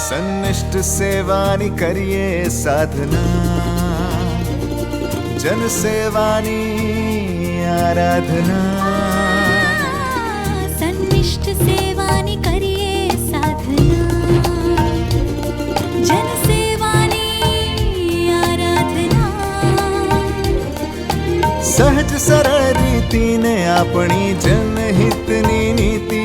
સન્નિષ્ઠ સેવાની કરીએ સાધના, જન સેવાની આરાધના. સન્નિષ્ઠ સેવાની કરીએ સાધના, જન સેવાની આરાધના. સહજ સરળ રીતિને આપણી જનહિતની નીતિ,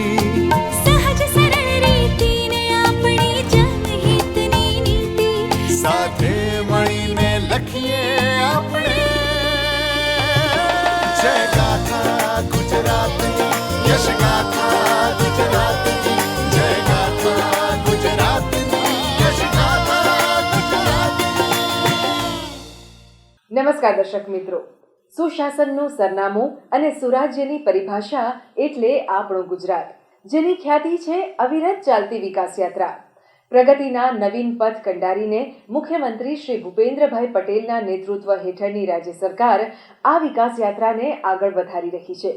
સાથે મળીને લખીએ આપણે જય ગાથા ગુજરાતની, યશ ગાથા ગુજરાતની, જય ગાથા ગુજરાતની, યશ ગાથા ગુજરાતની. નમસ્કાર દર્શક મિત્રો, સુશાસનનું સરનામું અને સુરાજ્યની પરિભાષા એટલે આપણું ગુજરાત, જેની ખ્યાતિ છે અવિરત ચાલતી વિકાસ યાત્રા. પ્રગતિના નવીન પથ કંડારીને મુખ્યમંત્રી શ્રી ભૂપેન્દ્રભાઈ પટેલના નેતૃત્વ હેઠળની રાજ્ય સરકાર આ વિકાસ યાત્રાને આગળ વધારી રહી છે,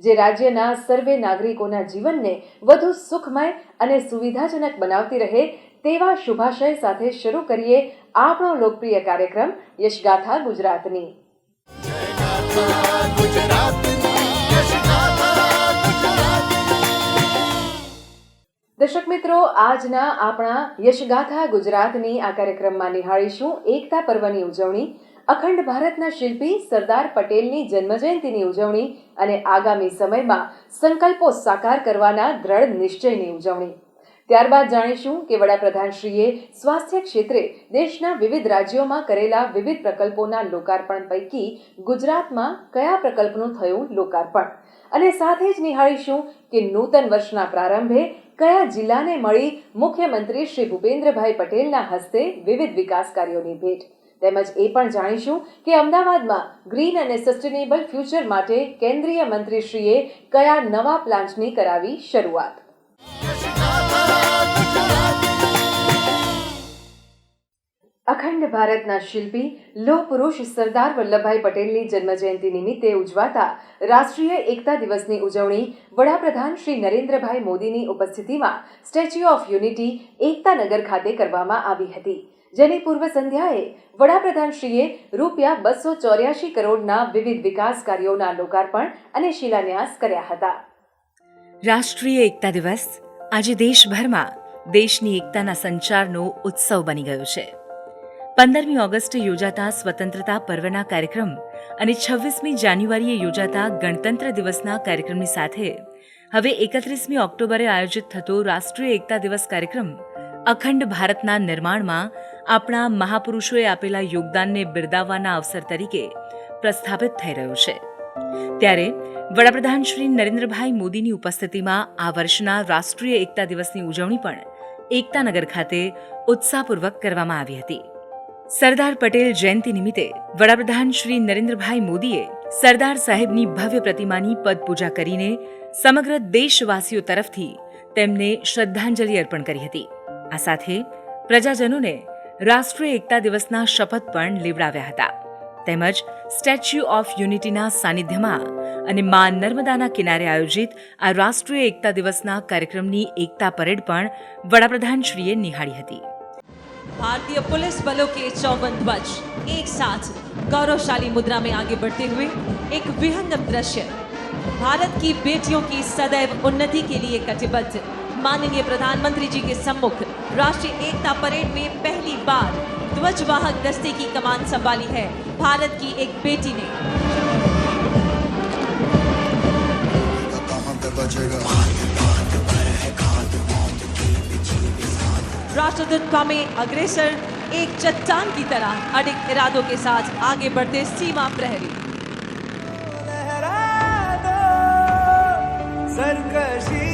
જે રાજ્યના સર્વે નાગરિકોના જીવનને વધુ સુખમય અને સુવિધાજનક બનાવતી રહે તેવા શુભાશય સાથે શરૂ કરીએ આપણો લોકપ્રિય કાર્યક્રમ યશગાથા ગુજરાતની. દર્શક મિત્રો, આજના આપણા યશગાથા ગુજરાતની આ કાર્યક્રમમાં નિહાળીશું એકતા પર્વની ઉજવણી, અખંડ ભારતના શિલ્પી સરદાર પટેલની જન્મજયંતિની ઉજવણી અને આગામી સમયમાં સંકલ્પો સાકાર કરવાના દ્રઢ નિશ્ચયની ઉજવણી. ત્યારબાદ જાણીશું કે વડાપ્રધાનશ્રીએ સ્વાસ્થ્ય ક્ષેત્રે દેશના વિવિધ રાજ્યોમાં કરેલા વિવિધ પ્રકલ્પોના લોકાર્પણ પૈકી ગુજરાતમાં કયા પ્રકલ્પનું થયું લોકાર્પણ, અને સાથે જ નિહાળીશું કે નૂતન વર્ષના પ્રારંભે કયા જિલ્લાને મળી મુખ્યમંત્રી શ્રી ભૂપેન્દ્રભાઈ પટેલના હસ્તે વિવિધ વિકાસ કાર્યોની ભેટ. તેમજ એ પણ જાણીશું કે અમદાવાદમાં ગ્રીન અને સસ્ટેનેબલ ફ્યુચર માટે કેન્દ્રીય મંત્રીશ્રીએ કયા નવા પ્લાન્ટની કરાવી શરૂઆત. અખંડ ભારતના શિલ્પી લોહ પુરુષ સરદાર વલ્લભભાઈ પટેલની જન્મજયંતિ નિમિત્તે ઉજવાતા રાષ્ટ્રીય એકતા દિવસની ઉજવણી વડાપ્રધાન શ્રી નરેન્દ્રભાઈ મોદીની ઉપસ્થિતિમાં સ્ટેચ્યુ ઓફ યુનિટી એકતાનગર ખાતે કરવામાં આવી હતી, જેની પૂર્વ સંધ્યાએ વડાપ્રધાનશ્રીએ ₹284 કરોડના વિવિધ વિકાસ કાર્યોના લોકાર્પણ અને શિલાન્યાસ કર્યા હતા. રાષ્ટ્રીય એકતા દિવસ આજે દેશભરમાં દેશની એકતાના સંચારનો ઉત્સવ બની ગયો છે. 15મી ઓગસ્ટે યોજાતા સ્વતંત્રતા પર્વના કાર્યક્રમ અને 26મી જાન્યુઆરીએ યોજાતા ગણતંત્ર દિવસના કાર્યક્રમની સાથે હવે 31મી ઓક્ટોબરે આયોજિત થતો રાષ્ટ્રીય એકતા દિવસ કાર્યક્રમ અખંડ ભારતના નિર્માણમાં આપણા મહાપુરુષોએ આપેલા યોગદાનને બિરદાવવાના અવસર તરીકે પ્રસ્થાપિત થઈ રહ્યો છે. ત્યારે વડાપ્રધાન શ્રી નરેન્દ્રભાઈ મોદીની ઉપસ્થિતિમાં આ વર્ષના રાષ્ટ્રીય એકતા દિવસની ઉજવણી પણ એકતાનગર ખાતે ઉત્સાહપૂર્વક કરવામાં આવી હતી. સરદાર પટેલ જયંતિ નિમિત્તે વડાપ્રધાન શ્રી નરેન્દ્રભાઈ મોદીએ સરદાર સાહેબની ભવ્ય પ્રતિમાની પદપૂજા કરીને સમગ્ર દેશવાસીઓ તરફથી તેમને શ્રદ્ધાંજલિ અર્પણ કરી હતી. આ સાથે પ્રજાજનોને રાષ્ટ્રીય એકતા દિવસના શપથ પણ લેવડાવ્યા હતા. તેમજ સ્ટેચ્યુ ઓફ યુનિટીના સાનિધ્યમાં અને મા નર્મદાના કિનારે આયોજિત આ રાષ્ટ્રીય એકતા દિવસના કાર્યક્રમની એકતા પરેડ પણ વડાપ્રધાનશ્રીએ નિહાળી હતી. भारतीय पुलिस बलों के 54 ध्वज एक साथ गौरवशाली मुद्रा में आगे बढ़ते हुए एक विहंगम दृश्य. भारत की बेटियों की सदैव उन्नति के लिए कटिबद्ध माननीय प्रधानमंत्री जी के सम्मुख राष्ट्रीय एकता परेड में पहली बार ध्वजवाहक दस्ते की कमान संभाली है भारत की एक बेटी ने. राष्ट्रदूत कौमे अग्रेसर एक चट्टान की तरह अडिग इरादों के साथ आगे बढ़ते सीमा प्रहरी. लहरा दो सरकशी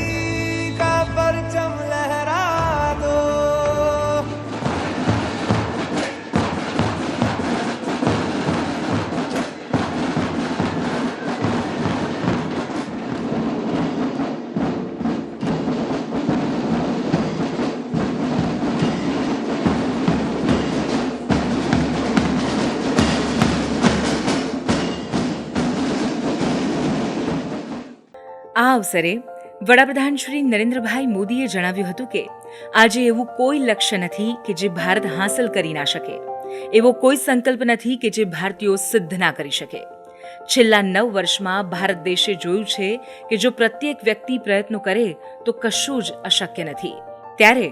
का परचम लहरा दो. આ અવસરે વડાપ્રધાન શ્રી નરેન્દ્રભાઈ મોદીએ જણાવ્યું હતું કે આજે એવું કોઈ લક્ષ્ય નથી કે જે ભારત હાંસલ કરી ના શકે, એવો કોઈ સંકલ્પ નથી કે જે ભારતીયો સિદ્ધ ના કરી શકે. છેલ્લા 9 વર્ષમાં ભારત દેશે જોયું છે કે જો પ્રત્યેક વ્યક્તિ પ્રયત્નો કરે તો કશું જ અશક્ય નથી. ત્યારે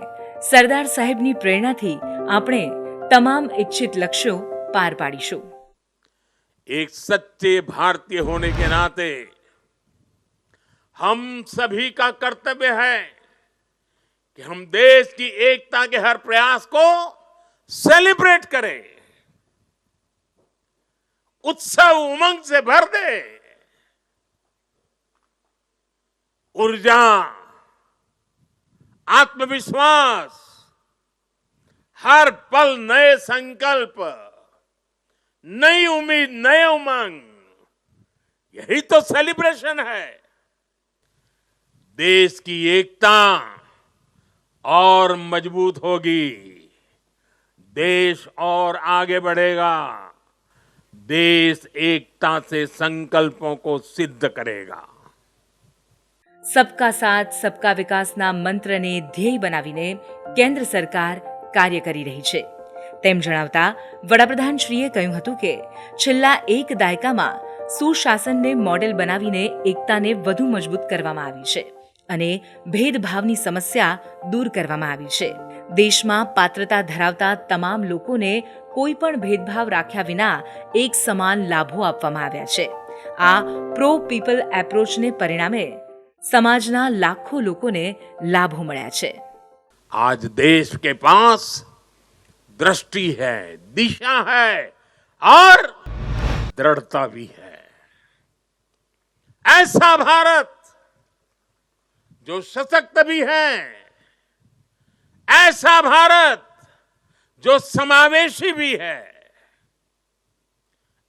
સરદાર સાહેબની પ્રેરણાથી આપણે તમામ ઇચ્છિત લક્ષ્યો પાર પાડીશું. एक सच्चे भारतीय होने के नाते हम सभी का कर्तव्य है कि हम देश की एकता के हर प्रयास को सेलिब्रेट करें, उत्सव उमंग से भर दे. ऊर्जा, आत्मविश्वास, हर पल नए संकल्प, नई उम्मीद, नए उमंग, यही तो सेलिब्रेशन है. देश की एकता और मजबूत होगी, देश और आगे बढ़ेगा, देश एकता से संकल्पों को सिद्ध करेगा. સબકા સાથ સબકા વિકાસના મંત્રને ધ્યેય બનાવીને કેન્દ્ર સરકાર કાર્ય કરી રહી છે તેમ જણાવતા વડાપ્રધાનશ્રીએ કહ્યું હતું કે છેલ્લા 1 દાયકામાં સુશાસનને મોડેલ બનાવીને એકતાને વધુ મજબૂત કરવામાં આવી છે અને ભેદભાવની સમસ્યા દૂર કરવામાં આવી છે. દેશમાં પાત્રતા ધરાવતા તમામ લોકોને કોઈ પણ ભેદભાવ રાખ્યા વિના એક સમાન લાભો આપવામાં આવ્યા છે. આ પ્રો પીપલ એપ્રોચને પરિણામે સમાજના લાખો લોકોને લાભો મળ્યા છે. आज देश के पास दृष्टि है, दिशा है और दृढ़ता भी है. ऐसा भारत जो सशक्त भी है, ऐसा भारत जो समावेशी भी है,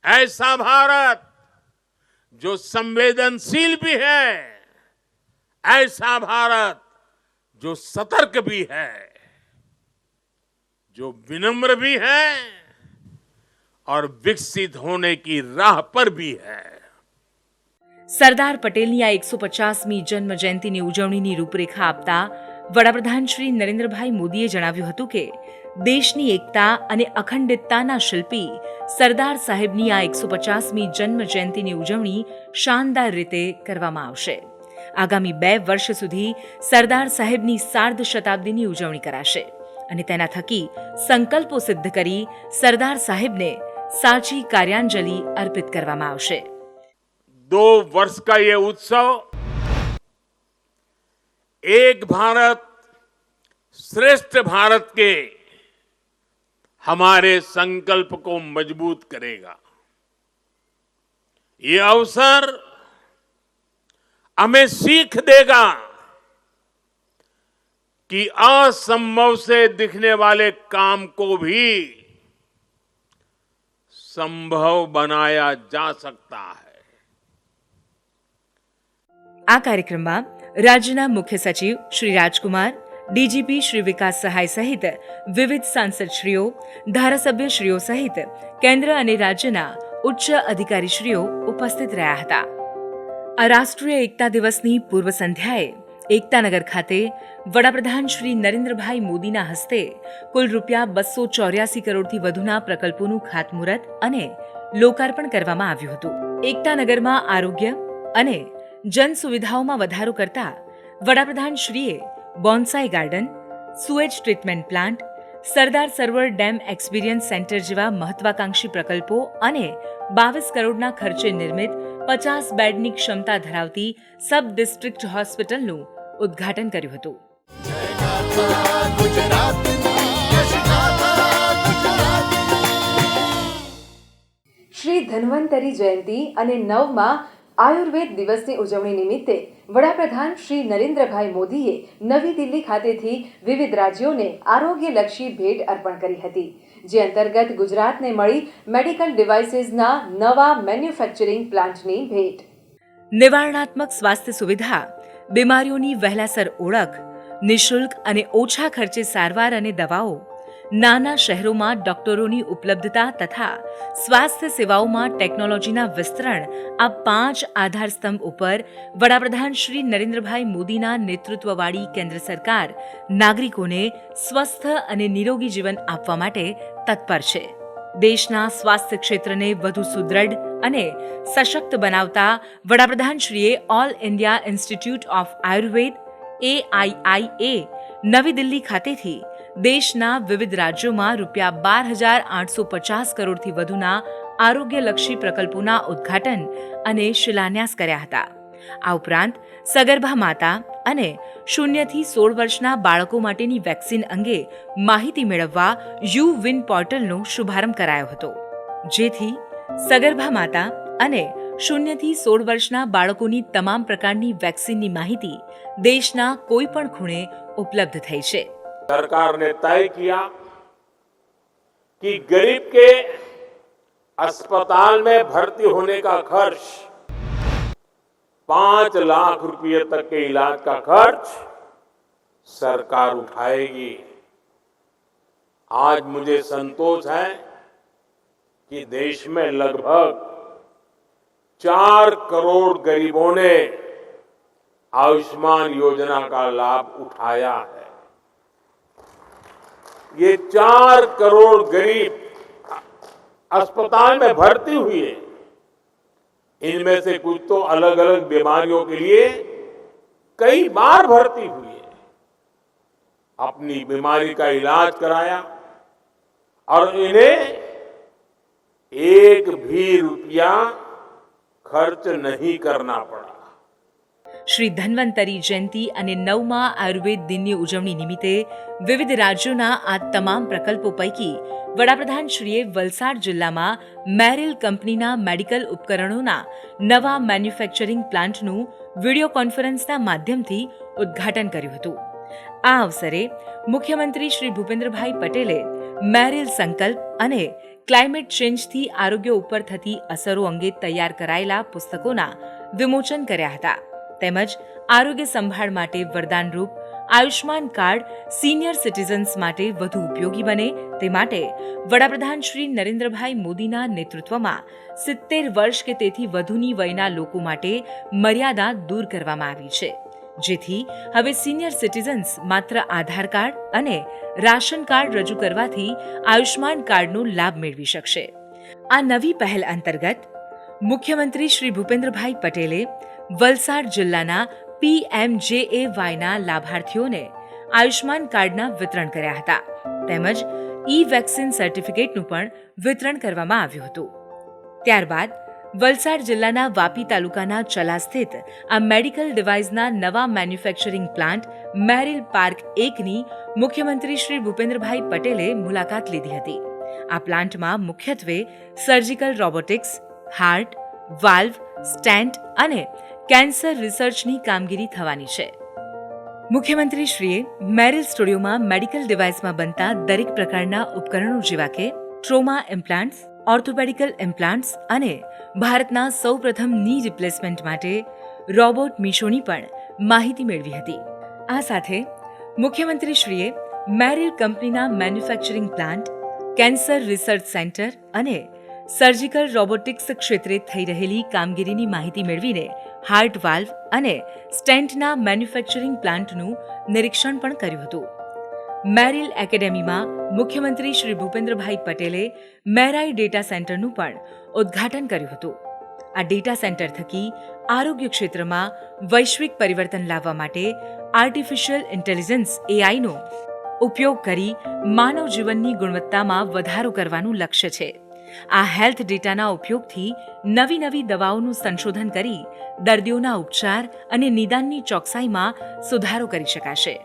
ऐसा भारत जो संवेदनशील भी है, ऐसा भारत जो सतर्क भी है, जो विनम्र भी है और विकसित होने की राह पर भी है. સરદાર પટેલની આ 150મી જન્મ જયંતિની ઉજવણીની રૂપરેખા આપતા વડાપ્રધાન શ્રી નરેન્દ્રભાઈ મોદીએ જણાવ્યું હતું કે દેશની એકતા અને અખંડિતતાના શિલ્પી સરદાર સાહેબની આ 150મી જન્મ જયંતિની ઉજવણી શાનદાર રીતે કરવામાં આવશે. આગામી 2 વર્ષ સુધી સરદાર સાહેબની સાર્ધ શતાબ્દીની ઉજવણી કરાશે અને તેના થકી સંકલ્પો સિદ્ધ કરી સરદાર સાહેબને સાચી કાર્યાંજલિ અર્પિત કરવામાં આવશે. 2 वर्ष का ये उत्सव एक भारत श्रेष्ठ भारत के हमारे संकल्प को मजबूत करेगा. ये अवसर हमें सीख देगा कि असंभव से दिखने वाले काम को भी संभव बनाया जा सकता है. આ કાર્યક્રમમાં રાજ્યના મુખ્ય સચિવ શ્રી રાજકુમાર, ડીજીપી શ્રી વિકાસ સહાય સહિત વિવિધ સાંસદશ્રીઓ, ધારાસભ્યશ્રીઓ સહિત કેન્દ્ર અને રાજ્યના ઉચ્ચ અધિકારીશ્રીઓ ઉપસ્થિત રહ્યા હતા. આ રાષ્ટ્રીય એકતા દિવસની પૂર્વ સંધ્યાએ એકતાનગર ખાતે વડાપ્રધાન શ્રી નરેન્દ્રભાઈ મોદીના હસ્તે કુલ ₹284 કરોડથી વધુના પ્રકલ્પોનું ખાતમુહૂર્ત અને લોકાર્પણ કરવામાં આવ્યું હતું. એકતાનગરમાં આરોગ્ય અને જન સુવિધાઓમાં વધારો કરતા વડાપ્રધાનશ્રીએ bonsai garden, sewage treatment plant, Sardar Sarovar dam experience centre જેવા મહત્વાકાંક્ષી પ્રકલ્પો અને 22 કરોડના ખર્ચે નિર્મિત 50 બેડની ક્ષમતા ધરાવતી સબ ડિસ્ટ્રિક્ટ હોસ્પિટલનું ઉદ્ઘાટન કર્યું હતું. શ્રી ધન્વંતરી જયંતિ અને 9મા આયુર્વેદ દિવસની ઉજવણી નિમિત્તે વડાપ્રધાન શ્રી નરેન્દ્રભાઈ મોદીએ નવી દિલ્હી ખાતેથી વિવિધ રાજ્યોને આરોગ્યલક્ષી ભેટ અર્પણ કરી હતી, જે અંતર્ગત ગુજરાતને મળી મેડિકલ ડિવાઇસીસના નવા મેન્યુફેક્ચરિંગ પ્લાન્ટની ભેટ. નિવારણાત્મક સ્વાસ્થ્ય સુવિધા, બીમારીઓની વહેલાસર ઓળખ, નિઃશુલ્ક અને ઓછા ખર્ચે સારવાર અને દવાઓ, નાના શહેરોમાં ડોક્ટરોની ઉપલબ્ધતા તથા સ્વાસ્થ્ય સેવાઓમાં ટેકનોલોજીના વિસ્તરણ આ 5 આધારસ્તંભ ઉપર વડાપ્રધાન શ્રી નરેન્દ્રભાઈ મોદીના નેતૃત્વવાળી કેન્દ્ર સરકાર નાગરિકોને સ્વસ્થ અને નિરોગી જીવન આપવા માટે તત્પર છે. દેશના સ્વાસ્થ્ય ક્ષેત્રને વધુ સુદૃઢ અને સશક્ત બનાવતા વડાપ્રધાનશ્રીએ all India institute of Ayurveda AIIA નવી દિલ્હી ખાતેથી દેશના વિવિધ રાજ્યોમાં ₹12,850 કરોડથી વધુના આરોગ્યલક્ષી પ્રકલ્પોના ઉદ્ઘાટન અને શિલાન્યાસ કર્યા હતા. આ ઉપરાંત સગર્ભા માતા અને 0 થી 16 વર્ષના બાળકો માટેની વેક્સિન અંગે માહિતી મેળવવા યુ-વિન પોર્ટલનો શુભારંભ કરાયો હતો, જેથી સગર્ભા માતા અને 0 થી 16 વર્ષના બાળકોની તમામ પ્રકારની વેક્સિનની માહિતી દેશના કોઈ પણ ખૂણે ઉપલબ્ધ થઈ છે. सरकार ने तय किया कि गरीब के अस्पताल में भर्ती होने का खर्च 5 लाख रुपए तक के इलाज का खर्च सरकार उठाएगी. आज मुझे संतोष है कि देश में लगभग 4 करोड़ गरीबों ने आयुष्मान योजना का लाभ उठाया है. ये 4 करोड़ गरीब अस्पताल में भर्ती हुए, इनमें से कुछ तो अलग अलग बीमारियों के लिए कई बार भर्ती हुए, अपनी बीमारी का इलाज कराया और इन्हें एक भी रुपया खर्च नहीं करना पड़ा. શ્રી ધન્વંતરી જયંતિ અને 9મા આયુર્વેદ દિનની ઉજવણી નિમિત્તે વિવિધ રાજ્યોના આ તમામ પ્રકલ્પો પૈકી વડાપ્રધાનશ્રીએ વલસાડ જિલ્લામાં મેરિલ કંપનીના મેડિકલ ઉપકરણોના નવા મેન્યુફેક્ચરિંગ પ્લાન્ટનું વિડીયો કોન્ફરન્સના માધ્યમથી ઉદ્ઘાટન કર્યું હતું. આ અવસરે મુખ્યમંત્રી શ્રી ભૂપેન્દ્રભાઈ પટેલે મેરિલ સંકલ્પ અને ક્લાઇમેટ ચેન્જથી આરોગ્ય ઉપર થતી અસરો અંગે તૈયાર કરાયેલા પુસ્તકોના વિમોચન કર્યા હતા. તેમજ આરોગ્ય સંભાળ માટે વરદાનરૂપ આયુષ્માન કાર્ડ સિનિયર સિટીઝન્સ માટે વધુ ઉપયોગી બને તે માટે વડાપ્રધાન શ્રી નરેન્દ્રભાઈ મોદીના નેતૃત્વમાં 70 વર્ષ કે તેથી વધુની વયના લોકો માટે મર્યાદા દૂર કરવામાં આવી છે, જેથી હવે સિનિયર સિટીઝન્સ માત્ર આધાર કાર્ડ અને રાશન કાર્ડ રજૂ કરવાથી આયુષ્માન કાર્ડનો લાભ મેળવી શકશે. આ નવી પહેલ અંતર્ગત મુખ્યમંત્રી શ્રી ભૂપેન્દ્રભાઈ પટેલે વલસાડ જિલ્લાના PMJAYના લાભાર્થીઓને આયુષ્માન કાર્ડના વિતરણ કર્યા હતા. તેમજ ઈ-વેક્સિન સર્ટિફિકેટનું પણ વિતરણ કરવામાં આવ્યું હતું. ત્યારબાદ વલસાડ જિલ્લાના વાપી તાલુકાના ચલા સ્થિત આ મેડિકલ ડિવાઇસના નવા મેન્યુફેક્ચરિંગ પ્લાન્ટ મેરિલ પાર્ક 1ની મુખ્યમંત્રી શ્રી ભૂપેન્દ્રભાઈ પટેલે મુલાકાત લીધી હતી. આ પ્લાન્ટમાં મુખ્યત્વે surgical robotics, heart, valve, stent અને કેન્સર રિસર્ચની કામગીરી થવાની છે. મુખ્યમંત્રીશ્રીએ મેરિલ સ્ટુડિયોમાં મેડિકલ ડિવાઇસમાં બનતા દરેક પ્રકારના ઉપકરણો જેવા કે ટ્રોમા ઇમ્પ્લાન્ટ્સ, ઓર્થોપેડિકલ ઇમ્પ્લાન્ટ્સ અને ભારતના સૌપ્રથમ ની રિપ્લેસમેન્ટ માટે રોબોટ મીશોની પણ માહિતી મેળવી હતી. આ સાથે મુખ્યમંત્રીશ્રીએ મેરિલ કંપનીના manufacturing plant, cancer research centre અને સર્જિકલ રોબોટિક્સ ક્ષેત્રે થઈ રહેલી કામગીરીની માહિતી મેળવીને હાર્ટ વાલ્વ અને સ્ટેન્ટના મેન્યુફેક્ચરિંગ પ્લાન્ટનું નિરીક્ષણ પણ કર્યું હતું. મેરિલ એકેડેમીમાં મુખ્યમંત્રી શ્રી ભૂપેન્દ્રભાઈ પટેલે મેરાઈ ડેટા સેન્ટરનું પણ ઉદ્ઘાટન કર્યું હતું. આ ડેટા સેન્ટર થકી આરોગ્ય ક્ષેત્રમાં વૈશ્વિક પરિવર્તન લાવવા માટે આર્ટિફિશિયલ ઇન્ટેલિજન્સ AIનો ઉપયોગ કરી માનવ જીવનની ગુણવત્તામાં વધારો કરવાનું લક્ષ્ય છે. આ હેલ્થ ડેટાના ઉપયોગથી નવી નવી દવાઓનું સંશોધન કરી દર્દીઓના ઉપચાર અને નિદાનની ચોકસાઈમાં સુધારો કરી શકાશે.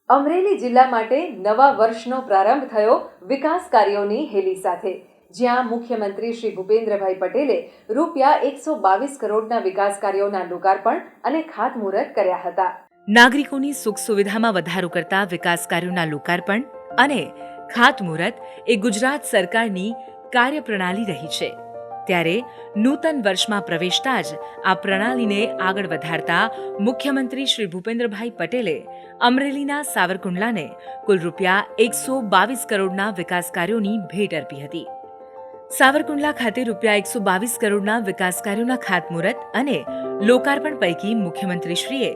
અમરેલી જિલ્લા માટે નવા વર્ષનો પ્રારંભ થયો વિકાસ કાર્યોની હેલી સાથે, જ્યાં મુખ્યમંત્રી શ્રી ભૂપેન્દ્રભાઈ પટેલે ₹122 કરોડના વિકાસ કાર્યોના લોકાર્પણ અને ખાતમુહૂર્ત કર્યા હતા. નાગરિકોની સુખ સુવિધામાં વધારો કરતા વિકાસ કાર્યોના લોકાર્પણ અને ખાતમુહૂર્ત એ ગુજરાત સરકારની કાર્યપ્રણાલી રહી છે. ત્યારે નૂતન વર્ષમાં પ્રવેશતા જ આ પ્રણાલીને આગળ વધારતા મુખ્યમંત્રી શ્રી ભૂપેન્દ્રભાઈ પટેલે અમરેલીના સાવરકુંડલાને કુલ રૂપિયા 122 કરોડના વિકાસ કાર્યોની ભેટ અર્પી હતી. સાવરકુંડલા ખાતે રૂપિયા 122 કરોડના વિકાસ કાર્યોના ખાતમુહૂર્ત અને લોકાર્પણ પૈકી મુખ્યમંત્રીશ્રીએ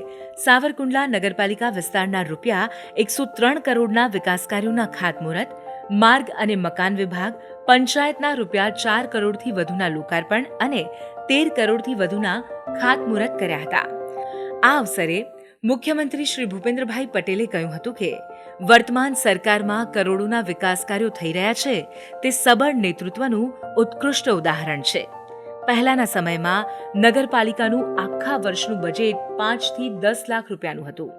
સાવરકુંડલા નગરપાલિકા વિસ્તારના રૂપિયા 103 કરોડના વિકાસ કાર્યોના ખાતમુહૂર્ત, માર્ગ અને મકાન વિભાગ, પંચાયતના રૂપિયા 4 કરોડથી વધુના લોકાર્પણ અને 13 કરોડથી વધુના ખાતમુહૂર્ત કર્યા હતા. આ અવસરે મુખ્યમંત્રી શ્રી ભૂપેન્દ્રભાઈ પટેલે કહ્યું હતું કે વર્તમાન સરકારમાં કરોડોના વિકાસ કાર્યો થઈ રહ્યા છે તે સબળ નેતૃત્વનું ઉત્કૃષ્ટ ઉદાહરણ છે. પહેલાના સમયમાં નગરપાલિકાનું આખા વર્ષનું બજેટ 5 થી 10 લાખ રૂપિયાનું હતું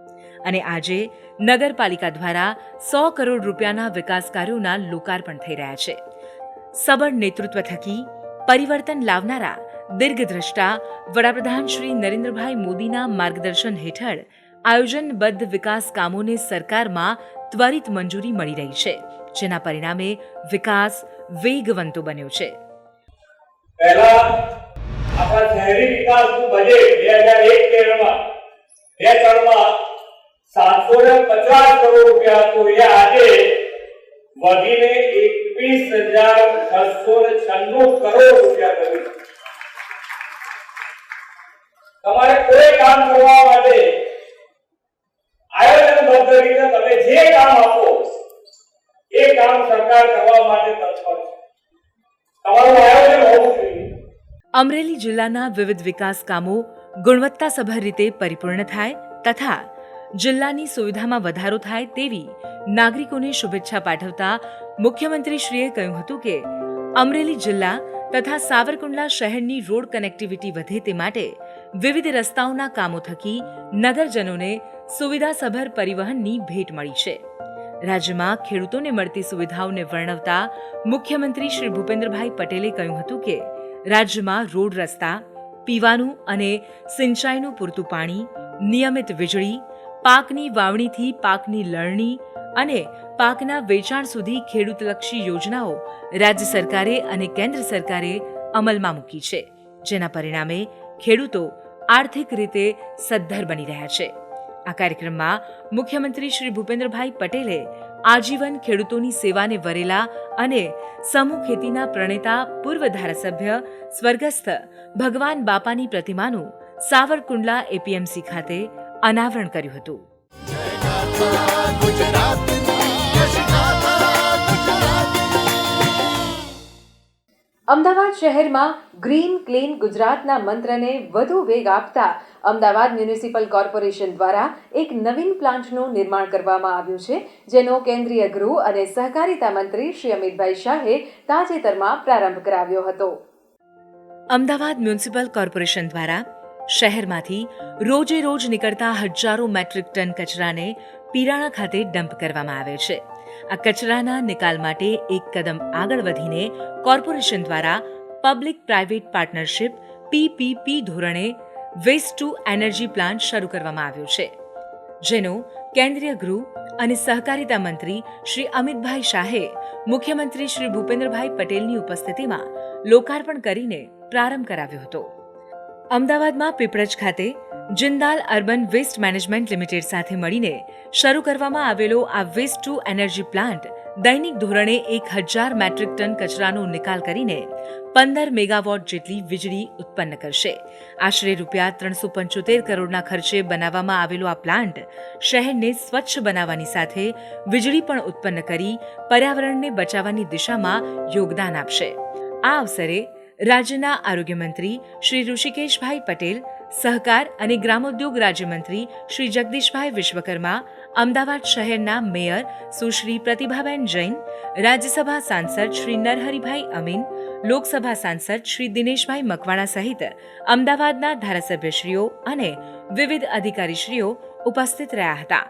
અને આજે નગરપાલિકા દ્વારા 100 કરોડ રૂપિયાના વિકાસ કાર્યોના લોકાર્પણ થઈ રહ્યા છે. સબળ નેતૃત્વ થકી પરિવર્તન લાવનારા દીર્ઘદ્રષ્ટા વડાપ્રધાન શ્રી નરેન્દ્રભાઈ મોદીના માર્ગદર્શન હેઠળ આયોજનબદ્ધ વિકાસ કામોને સરકારમાં ત્વરિત મંજૂરી મળી રહી છે, જેના પરિણામે વિકાસ વેગવંતો બન્યો છે. પહેલા આપણા શહેરી વિકાસનું બજેટ 2001-13માં 750 કરોડ રૂપિયા હતું, એ આજે વધીને 21,696 કરોડ રૂપિયા થયું. તમારે કોઈ કામ કરવા માટે આયોજનબદ્ધ રીતે તમે જે કામ આપો એ કામ સરકાર કરવા માટે તત્પર છે. તમારું આયોજન હોવું જોઈએ. અમરેલી જિલ્લાના વિવિધ વિકાસ કામો ગુણવત્તાસભર રીતે પરિપૂર્ણ થાય તથા જિલ્લાની સુવિધામાં વધારો થાય તેવી નાગરિકોને શુભેચ્છા પાઠવતા મુખ્યમંત્રીશ્રીએ કહ્યું હતું કે અમરેલી જિલ્લા તથા સાવરકુંડલા શહેરની રોડ કનેક્ટિવિટી વધે તે માટે વિવિધ રસ્તાઓના કામો થકી નગરજનોને સુવિધાસભર પરિવહનની ભેટ મળી છે. રાજ્યમાં ખેડૂતોને મળતી સુવિધાઓને વર્ણવતા મુખ્યમંત્રી શ્રી ભૂપેન્દ્રભાઈ પટેલે કહ્યું હતું કે રાજ્યમાં રોડ રસ્તા, પીવાનું અને સિંચાઈનું પૂરતું પાણી, નિયમિત વીજળી, પાકની વાવણીથી પાકની લણણી અને પાકના વેચાણ સુધી ખેડૂતલક્ષી યોજનાઓ રાજ્ય સરકારે અને કેન્દ્ર સરકારે અમલમાં મૂકી છે, જેના પરિણામે ખેડૂતો આર્થિક રીતે સદ્ધર બની રહ્યા છે. આ કાર્યક્રમમાં મુખ્યમંત્રી શ્રી ભૂપેન્દ્રભાઈ પટેલે આજીવન ખેડૂતોની સેવાને વરેલા અને સમૂહ ખેતીના પ્રણેતા પૂર્વ ધારાસભ્ય સ્વર્ગસ્થ ભગવાન બાપાની પ્રતિમાનું સાવરકુંડલા એપીએમસી ખાતે અનાવરણ કર્યું હતું. અમદાવાદ શહેરમાં ગ્રીન ક્લીન ગુજરાતના મંત્રને વધુ વેગ આપતા અમદાવાદ મ્યુનિસિપલ કોર્પોરેશન દ્વારા એક નવીન પ્લાન્ટનું નિર્માણ કરવામાં આવ્યું છે, જેનો કેન્દ્રીય ગૃહ અને સહકારિતા મંત્રી શ્રી અમિતભાઈ શાહે તાજેતરમાં પ્રારંભ કરાવ્યો હતો. અમદાવાદ મ્યુનિસિપલ કોર્પોરેશન દ્વારા શહેરમાંથી રોજે રોજ નીકળતા હજારો મેટ્રિક ટન કચરાને પીરાણા ખાતે ડમ્પ કરવામાં આવે છે. આ કચરાના નિકાલ માટે એક કદમ આગળ વધીને કોર્પોરેશન દ્વારા પબ્લિક પ્રાઇવેટ પાર્ટનરશિપ પીપીપી ધોરણે વેસ્ટ ટુ એનર્જી પ્લાન્ટ શરૂ કરવામાં આવ્યો છે, જેનો કેન્દ્રીય ગૃહ અને સહકારિતા મંત્રી શ્રી અમિતભાઈ શાહે મુખ્યમંત્રી શ્રી ભૂપેન્દ્રભાઈ પટેલની ઉપસ્થિતિમાં લોકાર્પણ કરીને પ્રારંભ કરાવ્યો હતો. અમદાવાદમાં પીપળજ ખાતે Jindal urban waste management limited સાથે મળીને શરૂ કરવામાં આવેલો આ વેસ્ટ ટુ એનર્જી પ્લાન્ટ દૈનિક ધોરણે 1000 મેટ્રિક ટન કચરાનો નિકાલ કરીને 15 મેગાવોટ જેટલી વીજળી ઉત્પન્ન કરશે. આશરે રૂપિયા 375 કરોડના ખર્ચે બનાવવામાં આવેલો આ પ્લાન્ટ શહેરને સ્વચ્છ બનાવવાની સાથે વીજળી પણ ઉત્પન્ન કરી પર્યાવરણને બચાવવાની દિશામાં યોગદાન આપશે. આ અવસરે રાજ્યના આરોગ્ય મંત્રી શ્રી ઋષિકેશભાઈ પટેલ, સહકાર અને ગ્રામોદ્યોગ રાજ્યમંત્રી શ્રી જગદીશભાઈ વિશ્વકર્મા, અમદાવાદ શહેરના મેયર સુશ્રી પ્રતિભાબેન જૈન, રાજ્યસભા સાંસદ શ્રી નરહરિભાઈ અમીન, લોકસભા સાંસદ શ્રી દિનેશભાઈ મકવાણા સહિત અમદાવાદના ધારાસભ્યશ્રીઓ અને વિવિધ અધિકારીશ્રીઓ ઉપસ્થિત રહ્યા હતા.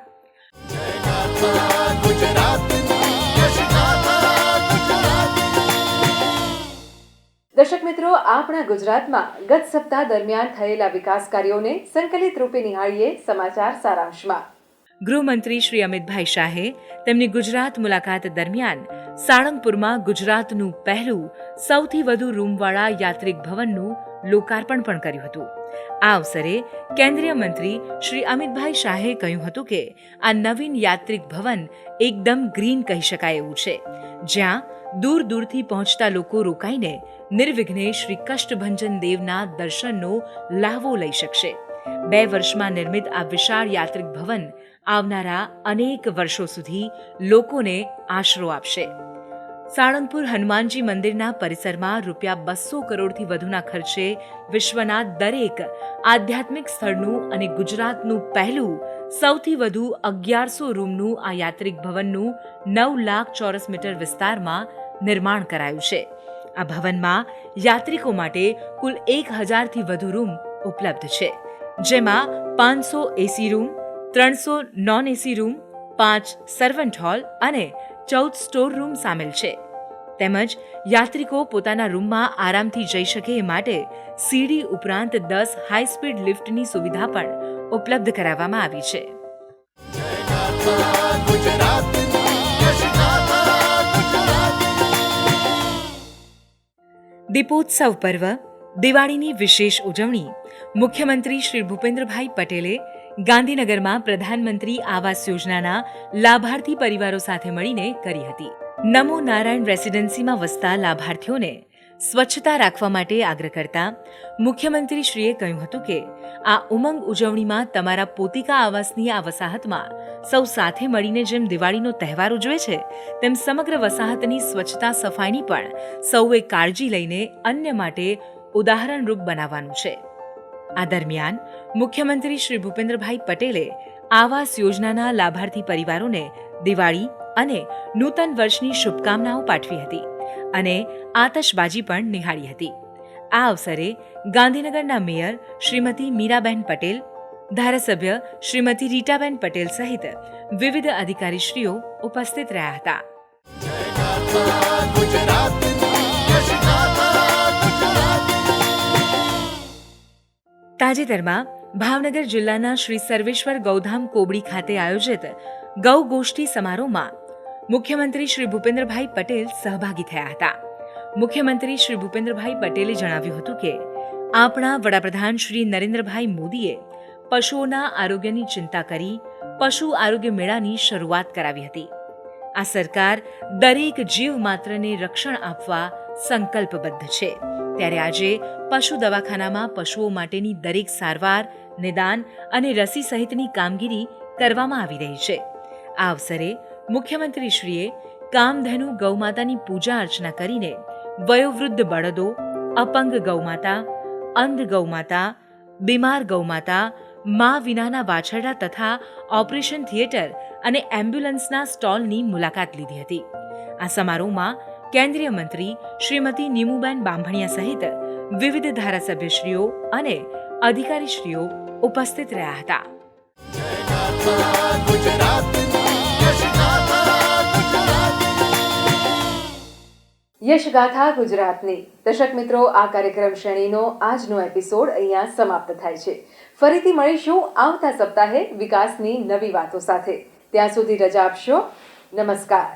દર્શક મિત્રો, આપણા ગુજરાતમાં ગત સપ્તાહ દરમિયાન થયેલા વિકાસ કાર્યોને સંકલિત રૂપે નિહાળીએ સમાચાર સારાંશમાં. ગૃહમંત્રી શ્રી અમિતભાઈ શાહે તેમની ગુજરાત મુલાકાત દરમિયાન સાળંગપુરમાં ગુજરાતનું પહેલું સૌથી વધુ રૂમવાળા યાત્રિક ભવનનું લોકાર્પણ પણ કર્યું હતું. આ અવસરે કેન્દ્રીય મંત્રી શ્રી અમિતભાઈ શાહે કહ્યું હતું કે આ નવીન યાત્રિક ભવન એકદમ ગ્રીન કહી શકાય એવું છે, જ્યાં દૂર દૂરથી પહોંચતા લોકો રોકાઈને નિર્વિઘ્ને શ્રી કષ્ટભંજન દેવના દર્શનનો લાહવો લઈ શકશે. 2 વર્ષમાં નિર્મિત આ વિશાળ યાત્રિક ભવન આવનારા અનેક વર્ષો સુધી લોકોને આશરો આપશે. સાળંગપુર હનુમાનજી મંદિરના પરિસરમાં ₹200 કરોડથી વધુના ખર્ચે વિશ્વના દરેક આધ્યાત્મિક સ્થળનું અને ગુજરાતનું પહેલું સૌથી વધુ 1100 રૂમનું આ યાત્રિક ભવનનું 9 લાખ ચોરસ મીટર વિસ્તારમાં નિર્માણ કરાયું છે. આ ભવનમાં યાત્રિકો માટે કુલ 1000થી વધુ રૂમ ઉપલબ્ધ છે, જેમાં 500 AC room, 300 non AC room, 5 servant hall અને 14 સ્ટોર રૂમ સામેલ છે. તેમજ યાત્રિકો પોતાના રૂમમાં આરામથી જઈ શકે એ માટે સીડી ઉપરાંત 10 હાઈ સ્પીડ લિફ્ટની સુવિધા પણ ઉપલબ્ધ કરાવવામાં આવી છે. દીપોત્સવ પર્વ, દિવાળીની વિશેષ ઉજવણી મુખ્યમંત્રી શ્રી ભૂપેન્દ્રભાઈ પટેલે ગાંધીનગરમાં પ્રધાનમંત્રી આવાસ યોજનાના લાભાર્થી પરિવારો સાથે મળીને કરી હતી. નમો નારાયણ રેસિડેન્સીમાં વસતા લાભાર્થીઓને સ્વચ્છતા રાખવા માટે આગ્રહ કરતા મુખ્યમંત્રીશ્રીએ કહ્યું હતું કે આ ઉમંગ ઉજવણીમાં તમારા પોતિકા આવાસની આ વસાહતમાં સૌ સાથે મળીને જેમ દિવાળીનો તહેવાર ઉજવે છે, તેમ સમગ્ર વસાહતની સ્વચ્છતા સફાઈની પણ સૌએ કાળજી લઈને અન્ય માટે ઉદાહરણરૂપ બનાવવાનું છે. આ દરમિયાન મુખ્યમંત્રી શ્રી ભૂપેન્દ્રભાઈ પટેલે આવાસ યોજનાના લાભાર્થી પરિવારોને દિવાળી અને નૂતન વર્ષની શુભકામનાઓ પાઠવી હતી અને આતશબાજી પણ નિહાળી હતી. આ અવસરે ગાંધીનગરના મેયર શ્રીમતી મીરાબેન પટેલ, ધારાસભ્ય શ્રીમતી રીટાબેન પટેલ સહિત વિવિધ અધિકારીશ્રીઓ ઉપસ્થિત રહ્યા હતા. તાજેતરમાં ભાવનગર જિલ્લાના શ્રી સર્વેશ્વર ગૌધામ કોબડી ખાતે આયોજિત ગૌ ગોષ્ઠી સમારોહમાં મુખ્યમંત્રી શ્રી ભૂપેન્દ્રભાઈ પટેલ સહભાગી થયા હતા. મુખ્યમંત્રી શ્રી ભૂપેન્દ્રભાઈ પટેલે જણાવ્યું હતું કે આપણા વડાપ્રધાન શ્રી નરેન્દ્રભાઈ મોદીએ પશુઓના આરોગ્યની ચિંતા કરી પશુ આરોગ્ય મેળાની શરૂઆત કરાવી હતી. આ સરકાર દરેક જીવ માત્રને રક્ષણ આપવા સંકલ્પબદ્ધ છે. ત્યારે આજે પશુ દવાખાનામાં પશુઓ માટેની દરેક સારવાર, નિદાન અને રસી સહિતની કામગીરી કરવામાં આવી રહી છે. આ અવસરે મુખ્યમંત્રીશ્રીએ કામધેનુ ગૌમાતાની પૂજા અર્ચના કરીને વયોવૃદ્ધ બળદો, અપંગ ગૌમાતા, અંધ ગૌમાતા, બીમાર ગૌમાતા, મા વિનાના વાછરડા તથા ઓપરેશન થિયેટર અને એમ્બ્યુલન્સના સ્ટોલની મુલાકાત લીધી હતી. આ સમારોહમાં કેન્દ્રીય મંત્રી શ્રીમતી નીમુબેન બાંભણિયા સહિત વિવિધ ધારાસભ્યશ્રીઓ અને અધિકારીશ્રીઓ ઉપસ્થિત રહ્યા હતા. યશગાથા ગુજરાતની દર્શક મિત્રો, આ કાર્યક્રમ શ્રેણીનો આજનો એપિસોડ અહીંયા સમાપ્ત થાય છે. ફરીથી મળીશું આવતા સપ્તાહે વિકાસની નવી વાતો સાથે. ત્યાં સુધી રજા આપશો. નમસ્કાર.